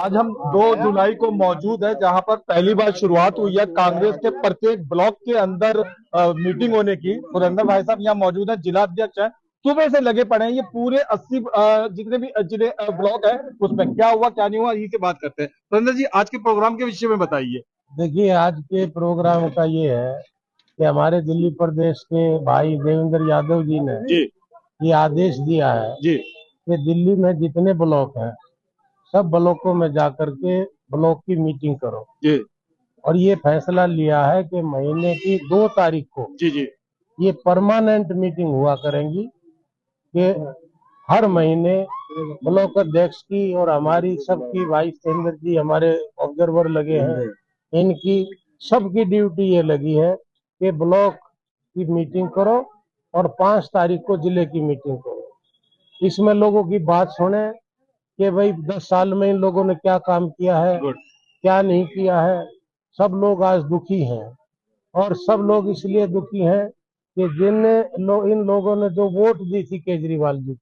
आज हम 2 जुलाई को मौजूद है जहां पर पहली बार शुरुआत हुई है कांग्रेस के प्रत्येक ब्लॉक के अंदर मीटिंग होने की। सुरेंद्र भाई साहब यहाँ मौजूद है, जिला अध्यक्ष है, सुबह से लगे पड़े हैं। ये पूरे 80 जितने भी जिले ब्लॉक है उसमें क्या हुआ क्या नहीं हुआ यही से बात करते हैं। सुरेंद्र जी, आज के प्रोग्राम के विषय में बताइए। देखिए, आज के प्रोग्राम का ये है कि हमारे दिल्ली प्रदेश के भाई देवेंद्र यादव जी ने जी ये आदेश दिया है जी कि दिल्ली में जितने ब्लॉक हैं सब ब्लॉकों में जाकर के ब्लॉक की मीटिंग करो जी और ये फैसला लिया है कि महीने की 2 तारीख को जी जी ये परमानेंट मीटिंग हुआ करेंगी कि हर महीने ब्लॉक अध्यक्ष की और हमारी सबकी वाइस चेंबर जी हमारे ऑब्जर्वर लगे हैं, इनकी सबकी ड्यूटी ये लगी है कि ब्लॉक की मीटिंग करो और 5 तारीख को जिले की मीटिंग करो। इसमें लोगों की बात सुने कि भाई 10 साल में इन लोगों ने क्या काम किया है, क्या नहीं किया है। सब लोग आज दुखी हैं और सब लोग इसलिए दुखी हैं कि इन लोगों ने जो वोट दी थी केजरीवाल जी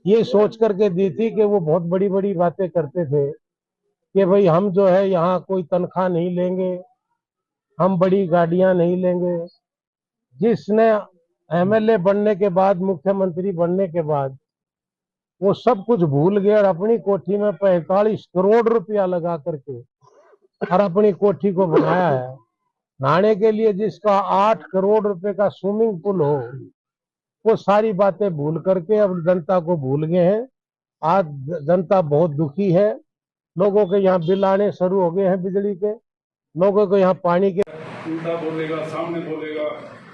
ये सोच करके दी थी कि वो बहुत बड़ी बड़ी बातें करते थे कि भाई हम जो है यहाँ कोई तनख्वाह नहीं लेंगे, हम बड़ी गाड़ियां नहीं लेंगे। जिसने एमएलए बनने के बाद, मुख्यमंत्री बनने के बाद वो सब कुछ भूल गया और अपनी कोठी में 45 करोड़ रुपया लगा करके और अपनी कोठी को बनाया है। नहाने के लिए जिसका 8 करोड़ रुपए का स्विमिंग पूल हो, वो सारी बातें भूल करके अब जनता को भूल गए हैं। आज जनता बहुत दुखी है। लोगों के यहाँ बिल आने शुरू हो गए हैं बिजली के, लोगों को यहाँ पानी के उल्टा बोलेगा, सामने बोलेगा,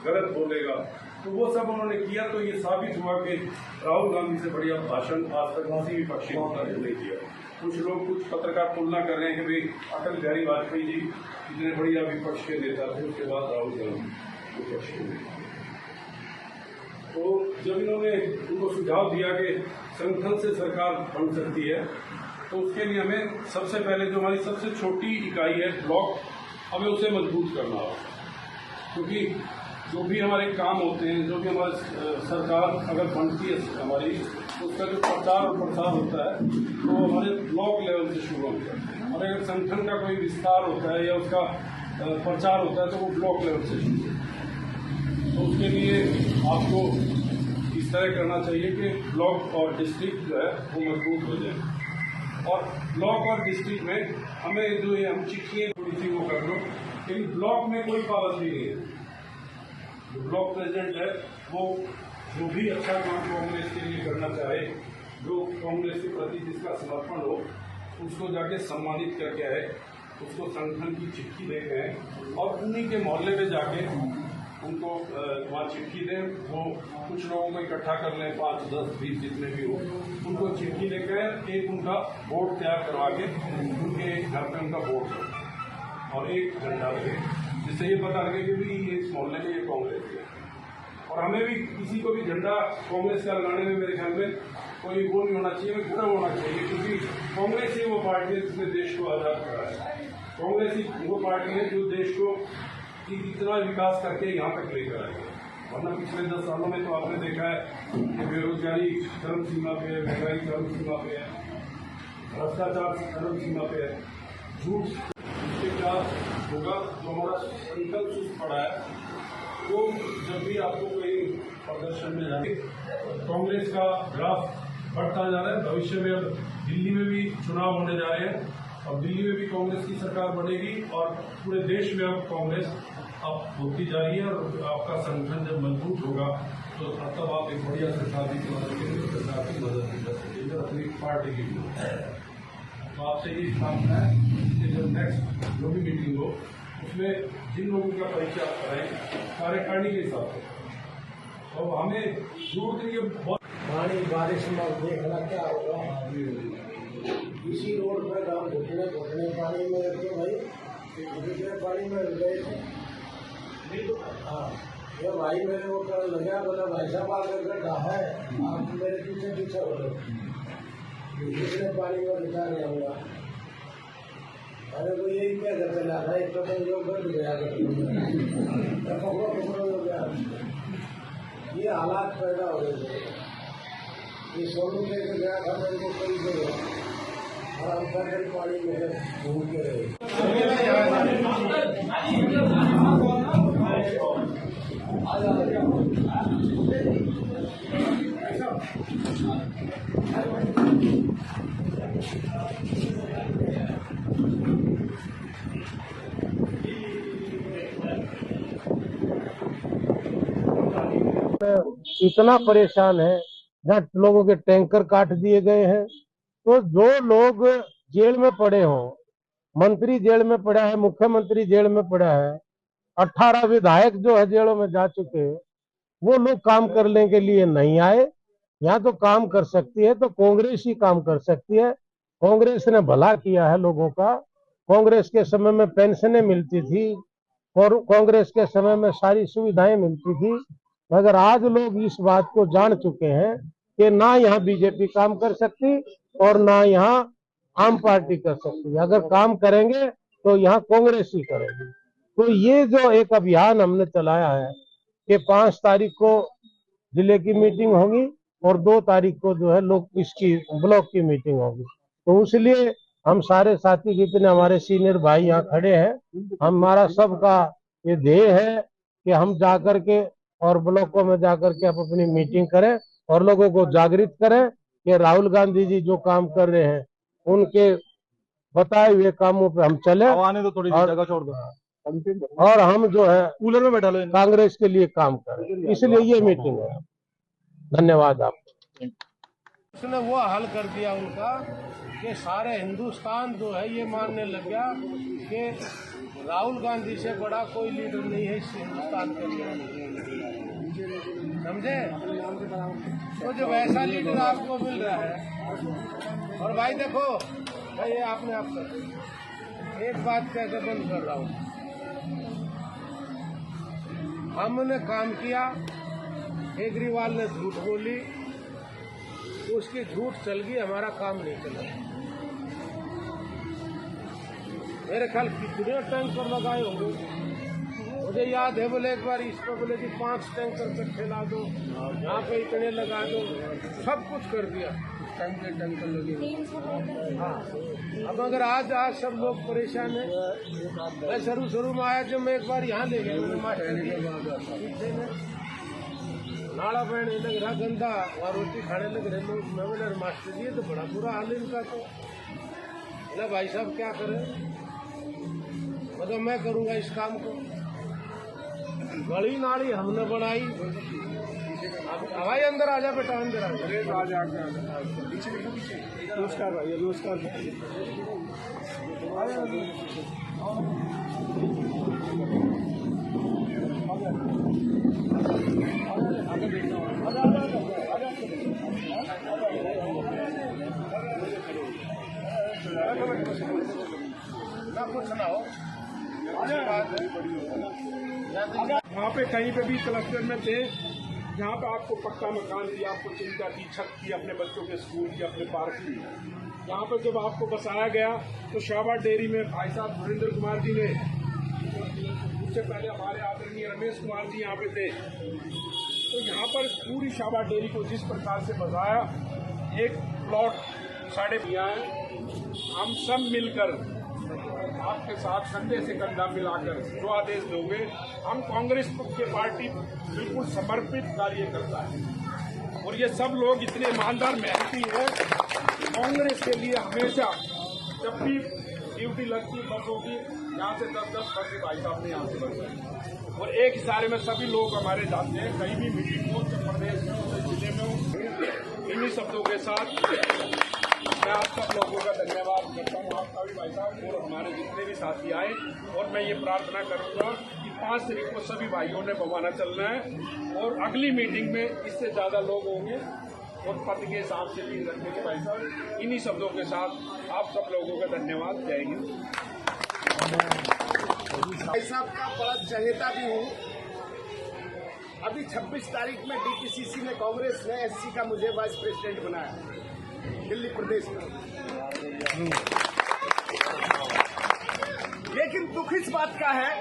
गलत बोलेगा, तो वो सब उन्होंने किया। तो ये साबित हुआ कि राहुल गांधी से बढ़िया भाषण आज तक किसी भी पक्षी ने नहीं किया। कुछ लोग, कुछ पत्रकार तुलना कर रहे हैं कि भाई अटल बिहारी वाजपेयी जी इतने बढ़िया विपक्ष के नेता थे, उसके बाद राहुल गांधी विपक्ष के नेता। तो जब इन्होंने उनको सुझाव दिया कि संगठन से सरकार बन सकती है, तो उसके लिए हमें सबसे पहले जो हमारी सबसे छोटी इकाई है ब्लॉक, हमें उसे मजबूत करना होगा। क्योंकि जो भी हमारे काम होते हैं, जो भी हमारी सरकार अगर बनती है हमारी, उसका जो प्रचार और प्रसार होता है तो हमारे ब्लॉक लेवल से शुरू होता है। और अगर संगठन का कोई विस्तार होता है या उसका प्रचार होता है तो वो ब्लॉक लेवल से शुरू होता है। तो उसके लिए आपको इस तरह करना चाहिए कि ब्लॉक और डिस्ट्रिक्ट जो है वो मजबूत हो जाए। और ब्लॉक और डिस्ट्रिक्ट में हमें जो ये हम चिट्ठियाँ थोड़ी सी वो कर लो, लेकिन ब्लॉक में कोई पाबंदी नहीं है। जो ब्लॉक प्रेसिडेंट है वो जो भी अच्छा काम कांग्रेस के लिए करना चाहे, जो कांग्रेस के प्रति जिसका समर्पण हो, उसको जाके सम्मानित करके आए, उसको संगठन की चिट्ठी देते हैं और उन्हीं के मोहल्ले में जाके उनको वहाँ चिट्ठी दें। वो कुछ लोगों को इकट्ठा कर लें, 5, 10, 20 जितने भी हो, उनको चिट्ठी लेकर एक उनका बोर्ड तैयार करवा के उनके घर पे उनका बोर्ड हो और एक झंडा लगे, जिससे ये पता लगे कि भी ये इस मोहल्ले में ये कांग्रेस है। और हमें भी किसी को भी झंडा कांग्रेस का लगाने में मेरे ख्याल में कोई वो नहीं होना चाहिए, गर्व होना चाहिए, क्योंकि कांग्रेस ही वो पार्टी है जिसने देश को आज़ाद करा है। कांग्रेस ही वो पार्टी है जो देश को इतना विकास करके यहाँ तक लेकर आए। वरना पिछले 10 सालों में तो आपने देखा है कि बेरोजगारी चरम सीमा पे है, महंगाई चरम सीमा पे है, भ्रष्टाचार चरम सीमा पे है, झूठ। इसके क्या होगा? जो हमारा संकल्प सुस्त पड़ा है, वो जब भी आपको कोई प्रदर्शन में जाए, कांग्रेस का ग्राफ बढ़ता जा रहा है। भविष्य में अब दिल्ली में भी चुनाव होने जा रहे हैं और दिल्ली में भी कांग्रेस की सरकार बनेगी और पूरे देश में अब कांग्रेस अब होती जा रही है। और आपका संगठन जब मजबूत होगा तो तब आप एक बढ़िया सरकार की मदद करेंगे, सरकार की मदद भी कर सकेंगे अपनी पार्टी की भी। तो आपसे ये कामना है कि जब नेक्स्ट जो भी मीटिंग हो उसमें जिन लोगों का परिचय आप कराएं कार्यकारिणी के हिसाब से, तो हमें जरूरत नहीं है बहुत पानी बारिश में देखना क्या होगा। इसी रोड पर हम घुटने पानी में रखे भाई, घुटने पानी में गए थे। हाँ, ये भाई मेरे वो कल लगा, बोला भाई साहब आकर गड्ढा है, आप मेरे पीछे पीछे हो रहे, घुटने पानी में दिखा रहा होगा। अरे वो यही क्या करते ला रहा है, एक तो जो गड़ गया पकड़ो हो गया। ये हालात पैदा हो रहे थे। ये सोनू लेकर गया था मेरे को कई जगह, इतना परेशान है, जहाँ लोगों के टैंकर काट दिए गए हैं। तो जो लोग जेल में पड़े हों, मंत्री जेल में पड़ा है, मुख्यमंत्री जेल में पड़ा है, 18 विधायक जो है जेलों में जा चुके हैं, वो लोग काम करने के लिए नहीं आए। यहाँ तो काम कर सकती है तो कांग्रेस ही काम कर सकती है। कांग्रेस ने भला किया है लोगों का। कांग्रेस के समय में पेंशनें मिलती थी और कांग्रेस के समय में सारी सुविधाएं मिलती थी। मगर आज लोग इस बात को जान चुके हैं कि ना यहाँ बीजेपी काम कर सकती और ना यहाँ आम पार्टी कर सकती है। अगर काम करेंगे तो यहाँ कांग्रेस ही करेगी। तो ये जो एक अभियान हमने चलाया है कि 5 तारीख को जिले की मीटिंग होगी और 2 तारीख को जो है लोग इसकी ब्लॉक की मीटिंग होगी। तो इसलिए हम सारे साथी जितने हमारे सीनियर भाई यहाँ खड़े हैं, हमारा सबका ये ध्येय है कि हम जाकर के और ब्लॉकों में जाकर के आप अपनी मीटिंग करें और लोगों को जागृत करें कि राहुल गांधी जी जो काम कर रहे हैं उनके बताए हुए कामों पे हम चले। आने तो थोड़ी जगह छोड़ दो और हम जो है कूलर में बैठा लो कांग्रेस के लिए काम करें, इसलिए ये मीटिंग है। धन्यवाद आपको। उसने वो हल कर दिया उनका कि सारे हिंदुस्तान जो है ये मानने लग गया कि राहुल गांधी से बड़ा कोई लीडर नहीं है इस हिंदुस्तान के लिए, समझे? तो जब ऐसा लीडर आपको मिल रहा है, और भाई देखो भाई ये आपने आप कर एक बात कहकर बंद कर रहा हूँ, हमने काम किया, केजरीवाल ने झूठ बोली, उसकी झूठ चल गई, हमारा काम नहीं चला। मेरे ख्याल कितने टैंकर लगाए होंगे, मुझे याद है। बोले एक बार इस पर बोले कि 5 टैंकर इकट्ठे ला दो, यहाँ पे इतने लगा दो, सब कुछ कर दिया। टैंकर लगे। हाँ, अब अगर आज सब लोग परेशान हैं। मैं शुरू में आया जब मैं एक बार यहाँ ले गया, नाड़ा बहने लग रहा गंदा और रोटी खाने लग रहे लोग। मैं बोला मास्टर जी तो बड़ा बुरा हाल है इनका। तो बोला भाई साहब क्या करें, मतलब मैं करूँगा इस काम को। गली नाली हमने बनाई। अब हवाई अंदर आ जा बेटा, अंदर आ जा। नमस्कार भाई, नमस्कार। वहाँ पे कहीं पे भी क्लस्टर में थे जहाँ पे आपको पक्का मकान दिया, आपको चिंता की, छत की, अपने बच्चों के स्कूल की, अपने पार्क की। यहाँ पे जब आपको बसाया गया तो शाहबाद डेयरी में भाई साहब सुरेंद्र कुमार जी ने, उससे पहले हमारे आदरणीय रमेश कुमार जी यहाँ पे थे। तो यहाँ पर पूरी शाहबाद डेयरी को जिस प्रकार से बसाया, एक प्लॉट 5.5 हम सब मिलकर आपके साथ कंधे से कंधा मिलाकर जो आदेश दोगे, हम कांग्रेस के पार्टी बिल्कुल समर्पित कार्य करता है। और ये सब लोग इतने ईमानदार मेहनती हैं, कांग्रेस के लिए हमेशा जब भी ड्यूटी लगती बसों की, यहाँ से 10-10 बसें भाई साहब ने यहाँ से बनवाई। और एक इशारे में सभी लोग हमारे जाते हैं, कहीं भी मीटिंग हो, उत्तर प्रदेश में हो, जिले में हो। इन्हीं शब्दों के साथ मैं आप सब लोगों का धन्यवाद करता हूँ, आपका भी भाई साहब और हमारे जितने भी साथी आए। और मैं ये प्रार्थना करूँगा कि 5 तारीख को सभी भाइयों ने बवाना चलना है और अगली मीटिंग में इससे ज़्यादा लोग होंगे और पद के हिसाब से भी रखेंगे भाई साहब। इन्हीं शब्दों के साथ आप सब लोगों का धन्यवाद। जय हिंद। भाई साहब का बड़ा चहेता भी हूँ। अभी 26 तारीख में DPCC में कांग्रेस ने SC का मुझे वाइस प्रेसिडेंट बनाया दिल्ली प्रदेश में। लेकिन दुख इस बात का है,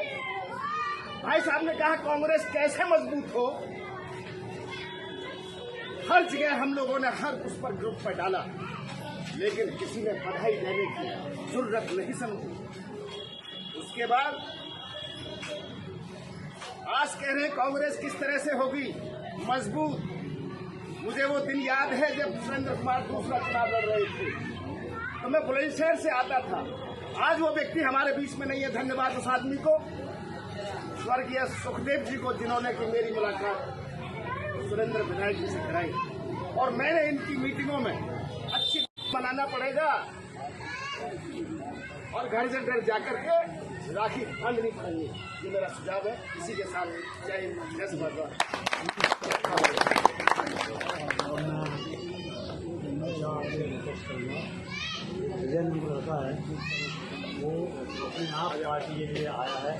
भाई साहब ने कहा कांग्रेस कैसे मजबूत हो। हर जगह हम लोगों ने हर उस पर ग्रुप पर डाला लेकिन किसी ने बधाई देने की जरूरत नहीं समझी। उसके बाद आज कह रहे हैं कांग्रेस किस तरह से होगी मजबूत। मुझे वो दिन याद है जब सुरेंद्र कुमार दूसरा चुनाव लड़ रहे थे, तो मैं बुलंदशहर से आता था। आज वो व्यक्ति हमारे बीच में नहीं है। धन्यवाद उस आदमी को, स्वर्गीय सुखदेव जी को, जिन्होंने कि मेरी मुलाकात सुरेंद्र विधायक जी से कराई। और मैंने इनकी मीटिंगों में अच्छी मनाना पड़ेगा और घर से घर जाकर के राखी बांधनी पड़ेगी। ये मेरा सुझाव है। इसी के साथ जय हिंद, जय भारत। लड़का है वो अपनी आप पार्टी के लिए आया है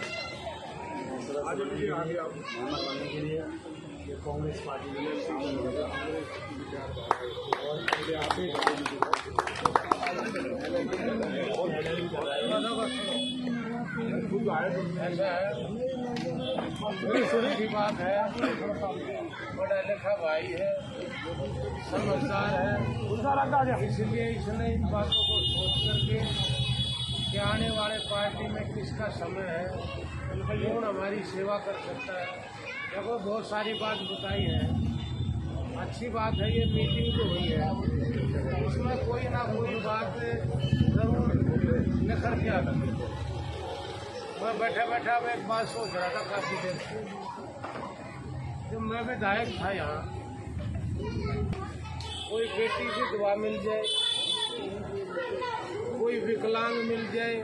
मेहनत करने के लिए। ये कांग्रेस पार्टी के लिए ऐसा है, छोटी बात है, पढ़ा लिखा भाई है, समझदार है, इसलिए इसने इन बातों को सोच करके कि आने वाले पार्टी में किसका समय है, कौन हमारी सेवा कर सकता है। देखो बहुत सारी बात बताई है, अच्छी बात है। ये मीटिंग जो हुई है इसमें कोई ना कोई बात जरूर निखर के आ सकती है। मैं बैठा मैं एक बात सोच रहा था काफी देर से, जब मैं विधायक था यहाँ, कोई बेटी की दुआ मिल जाए, कोई विकलांग मिल जाए,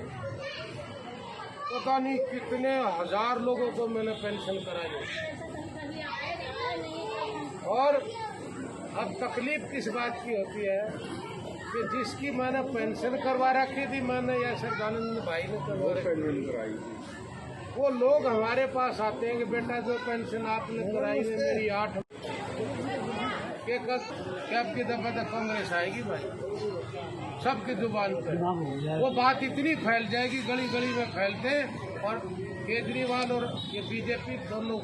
पता नहीं कितने हजार लोगों को मैंने पेंशन कराई। और अब तकलीफ किस बात की होती है कि जिसकी मैंने पेंशन करवा रखी थी, मैंने या सरदानंद भाई ने करवा कराई, वो लोग हमारे पास आते हैं कि बेटा जो पेंशन आपने कराई है मेरी 8 के कब की दफा तक कांग्रेस आएगी भाई, सबकी जुबान पर वो बात इतनी फैल जाएगी, गली गली में फैलते, और केजरीवाल और ये बीजेपी दोनों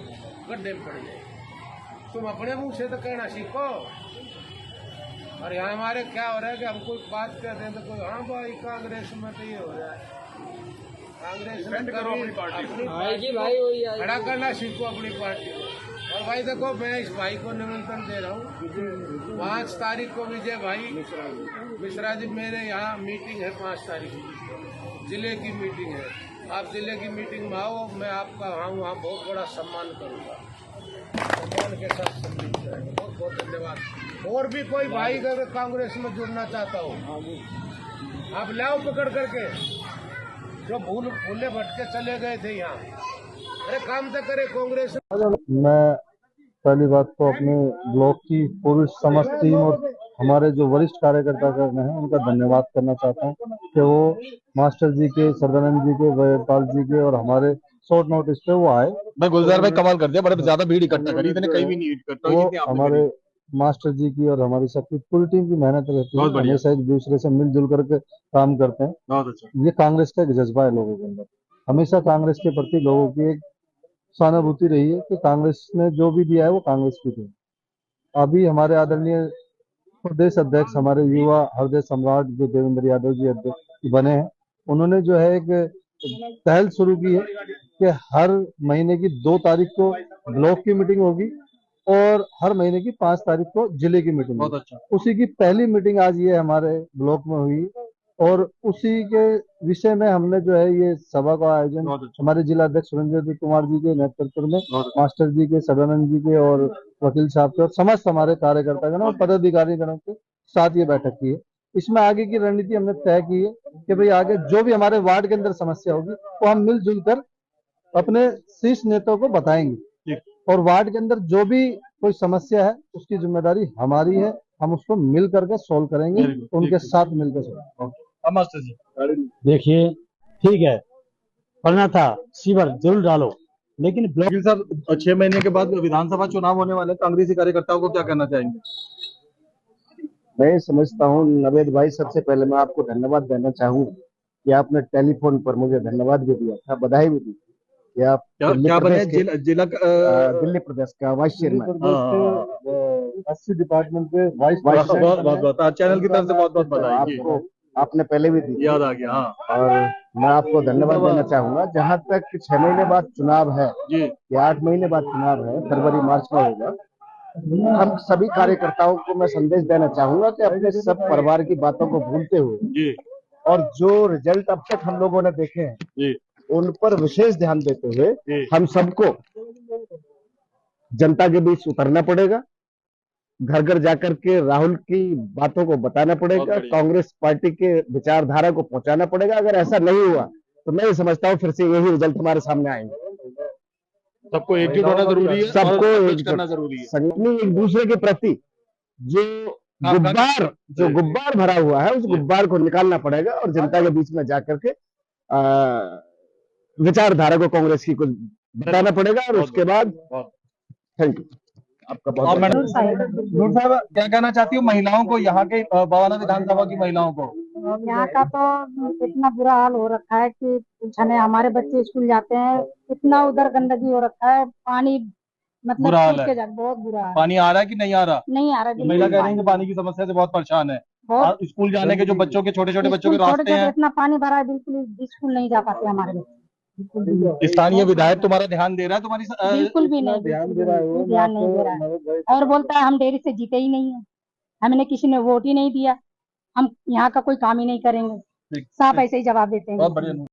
गड्ढे में पड़ जाएंगे। तुम अपने मुंह से तो कहना सीखो। और यहाँ हमारे क्या हो रहा है कि हम कोई बात कहते हैं तो कोई हाँ भाई कांग्रेस में तो ये हो रहा है, कांग्रेस में अपनी पार्टी खड़ा करना सीखो अपनी पार्टी को। और भाई देखो, मैं इस भाई को निमंत्रण दे रहा हूँ 5 तारीख को विजय भाई मिश्रा जी मेरे यहाँ मीटिंग है, 5 तारीख की जिले की मीटिंग है। आप जिले की मीटिंग में आओ, मैं आपका वहाँ बहुत बड़ा सम्मान करूँगा, सम्मान के साथ सम्मिलित करेंगे। बहुत बहुत धन्यवाद। और भी कोई भाई अगर कांग्रेस में जुड़ना चाहता हो, आप लाओ पकड़ करके, जो भूले भटके चले गए थे यहाँ, अरे काम तो करे कांग्रेस। मैं पहली बात तो अपने ब्लॉक की पूरी समस्त टीम और हमारे जो वरिष्ठ कार्यकर्ता करने हैं उनका धन्यवाद करना चाहता हूं कि वो मास्टर जी के, सरदानंद जी के, वैपाल जी के और हमारे शॉर्ट नोटिस पे वो आए। मैं गुलजार भाई कमाल कर दिया, बड़े ज्यादा भीड़ इकट्ठा करी, इतने कहीं भी नहीं इकट्ठा वो हमारे मास्टर जी की और हमारी सबकी पूरी टीम की मेहनत रहती है, हमेशा एक दूसरे से मिलजुल करके काम करते हैं। बहुत अच्छा। ये कांग्रेस का एक जज्बा है लोगों के अंदर, हमेशा कांग्रेस के प्रति लोगों की एक सहानुभूति रही है कि कांग्रेस ने जो भी दिया है वो कांग्रेस की थी। अभी हमारे आदरणीय प्रदेश अध्यक्ष, हमारे युवा हृदय सम्राट जो देवेंद्र यादव जी अध्यक्ष बने हैं, उन्होंने जो है एक पहल शुरू की है कि हर महीने की 2 तारीख को ब्लॉक की मीटिंग होगी और हर महीने की 5 तारीख को जिले की मीटिंग। बहुत अच्छा। उसी की पहली मीटिंग आज ये हमारे ब्लॉक में हुई और उसी के विषय में हमने जो है ये सभा का आयोजन हमारे जिला अध्यक्ष सुरेंद्र कुमार जी के नेतृत्व में, मास्टर जी के, सदानंद जी के और वकील साहब के और समस्त हमारे कार्यकर्ता और पदाधिकारी गणों के साथ ये बैठक की है। इसमें आगे की रणनीति हमने तय की है कि भाई आगे जो भी हमारे वार्ड के अंदर समस्या होगी वो हम मिलजुल कर अपने शीर्ष नेताओं को बताएंगे, और वार्ड के अंदर जो भी कोई समस्या है उसकी जिम्मेदारी हमारी है, हम उसको मिल करके सोल्व करेंगे, उनके साथ मिलकर सोल्व। मास्टर जी देखिए, ठीक है, पढ़ना था शिविर जरूर डालो, लेकिन ब्लॉक सर 6 महीने के बाद विधानसभा चुनाव होने वाले, कांग्रेसी कार्यकर्ताओं को क्या कहना चाहेंगे? मैं समझता हूँ नवेद भाई, सबसे पहले मैं आपको धन्यवाद देना चाहूँ कि आपने टेलीफोन पर मुझे धन्यवाद भी दिया था, बधाई भी दी कि आप क्या बने जिला दिल्ली प्रदेश का वाइस चेयरमैन 80 डिपार्टमेंट पे वाइस बहुत बहुत बहुत चैनल की तरफ से बहुत बहुत बधाई जी। आपको आपने पहले भी दी याद आ गया हाँ और मैं आपको धन्यवाद देना चाहूंगा। जहां तक 6 महीने बाद चुनाव है जी। या 8 महीने बाद चुनाव है, फरवरी मार्च में होगा, हम सभी कार्यकर्ताओं को मैं संदेश देना चाहूंगा कि अपने सब परिवार की बातों को भूलते हुए जी और जो रिजल्ट अब तक हम लोगों ने देखे हैं जी उन पर विशेष ध्यान देते हुए जी। हम सबको जनता के बीच उतरना पड़ेगा, घर घर जाकर के राहुल की बातों को बताना पड़ेगा, कांग्रेस पार्टी के विचारधारा को पहुंचाना पड़ेगा। अगर ऐसा नहीं हुआ तो मैं समझता हूँ फिर से यही रिजल्ट हमारे सामने आएंगे। सबको एकजुट होना जरूरी है, सबको एकजुट करना जरूरी है। संगठन एक दूसरे के प्रति जो गुब्बार भरा हुआ है उस गुब्बार को निकालना पड़ेगा और जनता के बीच में जाकर के विचारधारा को कांग्रेस की कुछ बताना पड़ेगा और उसके बाद थैंक यू आपका बहुत नूर साहब क्या कहना चाहती हूँ महिलाओं को, यहाँ के बवाना विधानसभा की महिलाओं को? यहाँ का तो इतना बुरा हाल हो रखा है कि पूछा नहीं। हमारे बच्चे स्कूल जाते हैं, इतना उधर गंदगी हो रखा है, पानी मतलब बुरा हाल है। बहुत बुरा हाल। पानी आ रहा है कि नहीं आ रहा? नहीं आ रहा। महिला कह रही है कि पानी की समस्या से बहुत परेशान है। स्कूल जाने के जो बच्चों के छोटे बच्चों के रास्ते हैं, इतना पानी भरा है, बिल्कुल स्कूल नहीं जा पाते हमारे बच्चे। स्थानीय विधायक तुम्हारा ध्यान दे रहा है? तुम्हारी बिल्कुल भी नहीं ध्यान दे रहा है और बोलता है हम डेयरी से जीते ही नहीं है, हमने किसी ने वोट ही नहीं दिया, हम यहाँ का कोई काम ही नहीं करेंगे। साफ ऐसे ही जवाब देते हैं।